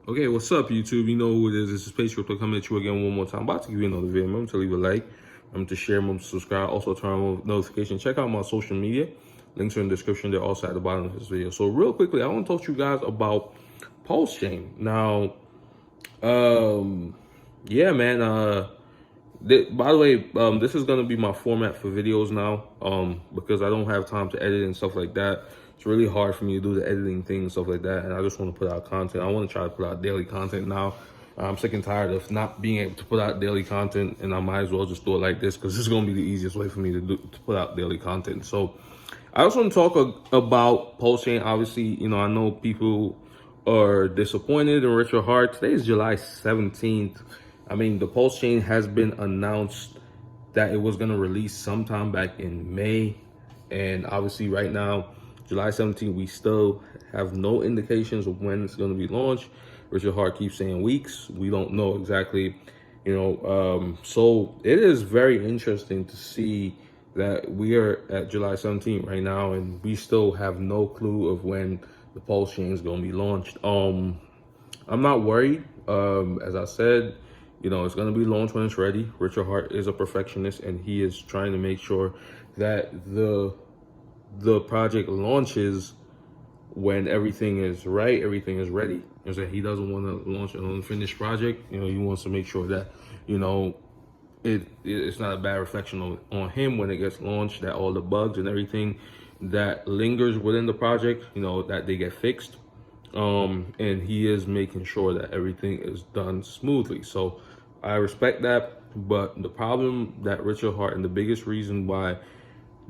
Okay, what's up, YouTube? You know who it is. This is Patriot coming at you again one more time. About to give you another video. Remember to leave a like, remember to share, remember to subscribe. Also, turn on notifications. Check out my social media. Links are in the description. They're also at the bottom of this video. So, real quickly, I want to talk to you guys about PulseChain. Now, yeah, man. By the way, this is gonna be my format for videos now. Because I don't have time to edit and stuff like that. It's really hard for me to do the editing thing and stuff like that. And I just want to put out content. I want to try to put out daily content now. I'm sick and tired of not being able to put out daily content, and I might as well just do it like this because this is gonna be the easiest way for me to put out daily content. So, I also want to talk about PulseChain. Obviously, you know, I know people are disappointed in Richard Hart. Today is July 17th. I mean, the PulseChain has been announced that it was going to release sometime back in May. And obviously right now, July 17th, we still have no indications of when it's going to be launched. Richard Hart keeps saying weeks. We don't know exactly, you know. So it is very interesting to see that we are at July 17th right now, and we still have no clue of when the PulseChain is going to be launched. I'm not worried. As I said, you know, it's going to be launched when it's ready. Richard Hart is a perfectionist, and he is trying to make sure that the project launches when everything is right, everything is ready. You know, he doesn't want to launch an unfinished project. You know, he wants to make sure that, you know, it's not a bad reflection on him when it gets launched, that all the bugs and everything that lingers within the project, you know, that they get fixed. And he is making sure that everything is done smoothly. So I respect that. But the problem that Richard Hart, and the biggest reason why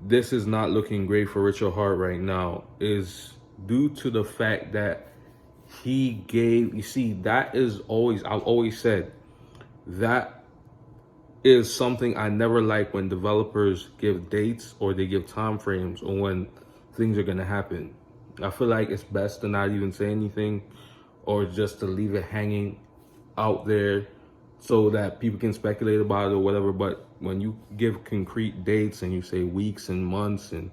this is not looking great for Richard Hart right now, is due to the fact that he gave, you see, that is always, I've always said, that is something I never like when developers give dates or they give time frames on when things are going to happen. I feel like it's best to not even say anything, or just to leave it hanging out there so that people can speculate about it or whatever. But when you give concrete dates and you say weeks and months, and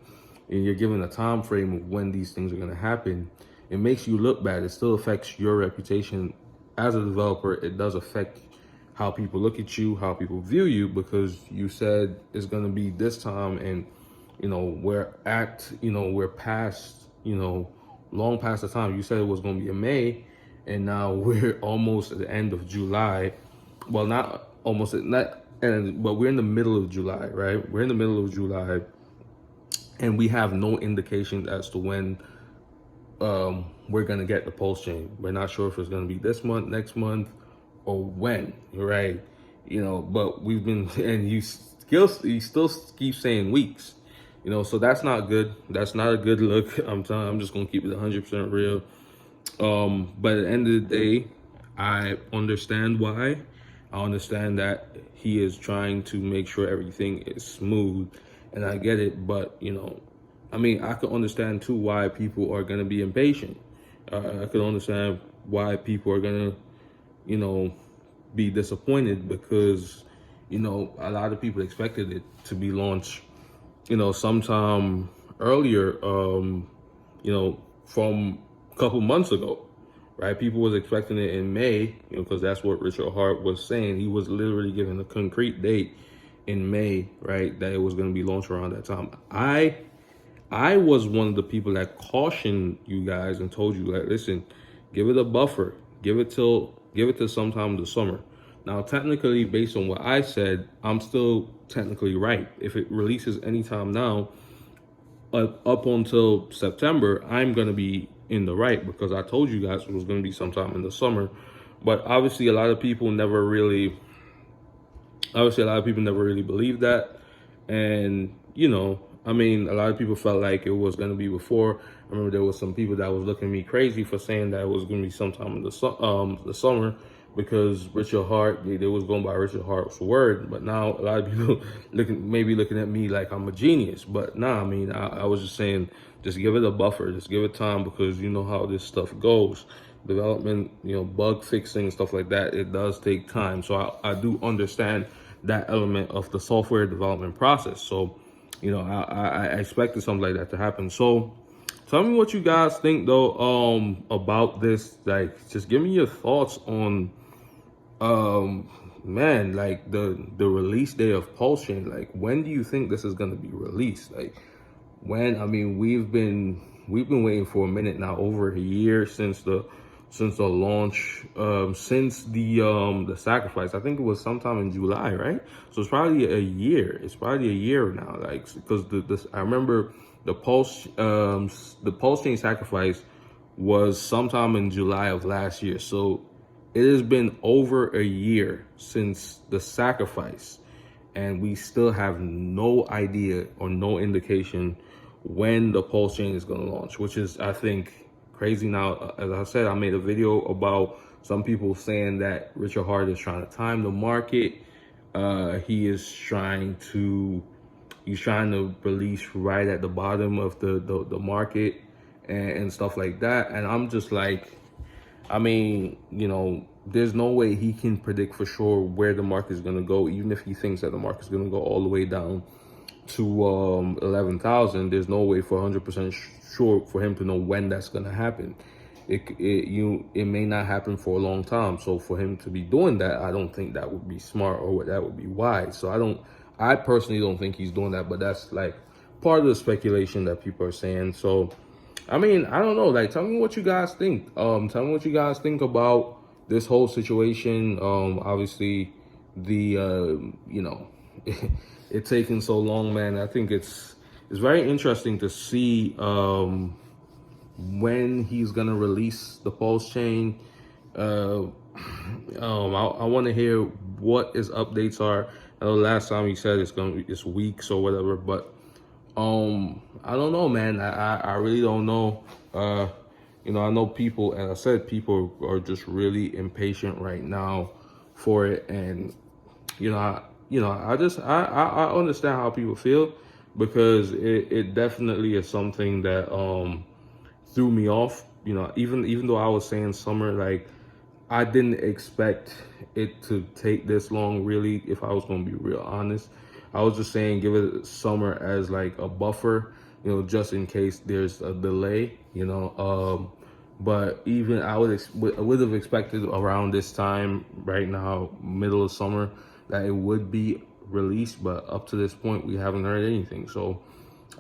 you're given a time frame of when these things are going to happen, it makes you look bad. It still affects your reputation as a developer. It does affect how people look at you, how people view you, because you said it's going to be this time, and you know, we're past, you know, long past the time. You said it was going to be in May, and now we're almost at the end of July. Well, not almost, not, but we're in the middle of July, right? We're in the middle of July, and we have no indication as to when we're going to get the PulseChain. We're not sure if it's going to be this month, next month, or when, right? You know, but we've been, and you still keep saying weeks, you know, so that's not good. That's not a good look. I'm just going to keep it 100% real. But at the end of the day, I understand why. I understand that he is trying to make sure everything is smooth, and I get it. But, you know, I mean, I can understand too why people are going to be impatient. I can understand why people are going to, you know, be disappointed, because, you know, a lot of people expected it to be launched, you know, sometime earlier, you know, from a couple months ago, right? People was expecting it in May, you know, because that's what Richard Hart was saying. He was literally giving a concrete date in May, right, that it was going to be launched around that time. I was one of the people that cautioned you guys and told you, like, listen, give it a buffer, give it till sometime in the summer. Now, technically, based on what I said, I'm still technically right. If it releases anytime now, up until September, I'm going to be in the right, because I told you guys it was going to be sometime in the summer. But obviously, a lot of people never really believed that. And, you know, I mean, a lot of people felt like it was going to be before. I remember there was some people that was looking at me crazy for saying that it was going to be sometime in the summer, because Richard Hart, they was going by Richard Hart's word. But now a lot of people looking at me like I'm a genius. But nah, I mean, I was just saying, just give it a buffer, just give it time, because you know how this stuff goes. Development, you know, bug fixing and stuff like that, it does take time. So I do understand that element of the software development process. So, you know, I expected something like that to happen. So Tell me what you guys think though, about this. Like, just give me your thoughts on, man, like the release day of PulseChain. Like, when do you think this is gonna be released? Like, when? I mean, we've been waiting for a minute now, over a year since the launch, since the sacrifice. I think it was sometime in July, right? So it's probably a year. It's probably a year now, like, because I remember the PulseChain sacrifice was sometime in July of last year. So it has been over a year since the sacrifice, and we still have no idea or no indication when the PulseChain is going to launch, which is, I think, crazy. Now, as I said, I made a video about some people saying that Richard Hart is trying to time the market. He's trying to release right at the bottom of the market and stuff like that. And I'm just like, I mean, there's no way he can predict for sure where the market is going to go. Even if he thinks that the market is going to go all the way down to 11,000, there's no way for 100% sure for him to know when that's going to happen. It may not happen for a long time. So for him to be doing that, I don't think that would be smart, or that would be wise. So I personally don't think he's doing that, but that's like part of the speculation that people are saying. So, I mean, I don't know. Like, tell me what you guys think. Tell me what you guys think about this whole situation. Obviously, it taking so long, man. I think it's very interesting to see when he's gonna release the PulseChain. I want to hear what his updates are. I know last time he said it's weeks or whatever, but I don't know, man. I really don't know. I know people, and I said people are just really impatient right now for it, and I understand how people feel, because it definitely is something that threw me off. Even though I was saying summer, like, I didn't expect it to take this long, really, if I was going to be real honest. I was just saying give it summer as like a buffer, just in case there's a delay, but even I would have expected around this time right now, middle of summer, that it would be released, but up to this point, we haven't heard anything. So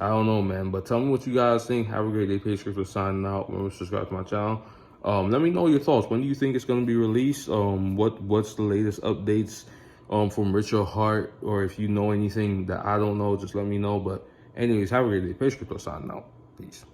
I don't know, man. But tell me what you guys think. Have a great day. Patrick for signing out. Remember to subscribe to my channel. Let me know your thoughts. When do you think it's going to be released? What's the latest updates from Richard Hart? Or if you know anything that I don't know, just let me know. But anyways, have a great day. Patrick for signing out. Peace.